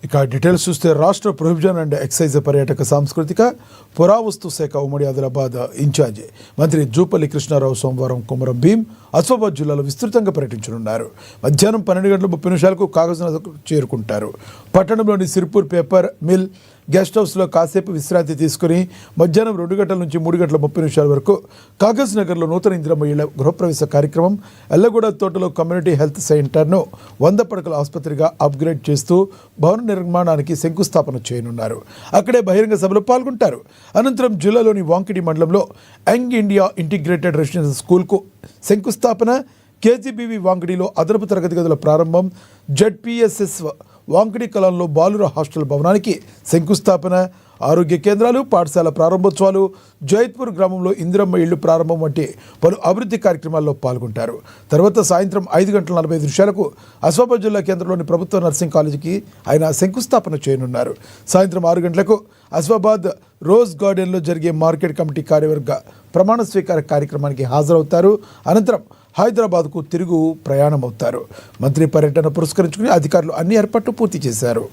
ఇక డీటెయిల్స్ చూస్తే రాష్ట్ర ప్రొహిబిషన్ అండ్ ఎక్సైజ్ పర్యాటక సాంస్కృతిక పురావస్తు శాఖ ఉమ్మడి ఆదిలాబాద్ ఇన్ఛార్జి మంత్రి జూపల్లి కృష్ణారావు సోమవారం కొమరం భీం ఆసిఫాబాద్ జిల్లాలో విస్తృతంగా పర్యటించనున్నారు. మధ్యాహ్నం 12:30 కాగజ్నగర్ చేరుకుంటారు. పట్టణంలోని సిర్పూర్ పేపర్ మిల్ గెస్ట్ హౌస్లో కాసేపు విశ్రాంతి తీసుకుని మధ్యాహ్నం 2 నుంచి 3:30 వరకు కాగజ్ నగర్లో నూతన ఇందిరమ్మ ఇళ్ల గృహప్రవేశ కార్యక్రమం, ఎల్లగూడ తోటలో కమ్యూనిటీ హెల్త్ సెంటర్ను 100 పడకల ఆసుపత్రిగా అప్గ్రేడ్ చేస్తూ భవన నిర్మాణానికి శంకుస్థాపన చేయనున్నారు. అక్కడే బహిరంగ సభలో పాల్గొంటారు. అనంతరం జిల్లాలోని వాంకిడి మండలంలో యంగ్ ఇండియా ఇంటిగ్రేటెడ్ రెసిడెన్షియల్ స్కూల్కు శంకుస్థాపన, కేజీబీవీ వాంకిడిలో అదనపు తరగతి గదుల ప్రారంభం, జెడ్పీఎస్ఎస్ వాంకిడి కళంలో బాలుర హాస్టల్ భవనానికి శంకుస్థాపన, ఆరోగ్య కేంద్రాలు, పాఠశాల ప్రారంభోత్సవాలు, జైత్పూర్ గ్రామంలో ఇందిరమ్మ ఇళ్లు ప్రారంభం వంటి పలు అభివృద్ధి కార్యక్రమాల్లో పాల్గొంటారు. తర్వాత సాయంత్రం 5:45 ఆసిఫాబాద్ జిల్లా కేంద్రంలోని ప్రభుత్వ నర్సింగ్ కాలేజీకి ఆయన శంకుస్థాపన చేయనున్నారు. సాయంత్రం 6 గంటలకు ఆసిఫాబాద్ రోజ్ గార్డెన్లో జరిగే మార్కెట్ కమిటీ కార్యవర్గ ప్రమాణ స్వీకార కార్యక్రమానికి హాజరవుతారు. అనంతరం హైదరాబాద్కు తిరుగు ప్రయాణమవుతారు. మంత్రి పర్యటన పురస్కరించుకుని అధికారులు అన్ని ఏర్పాట్లు పూర్తి చేశారు.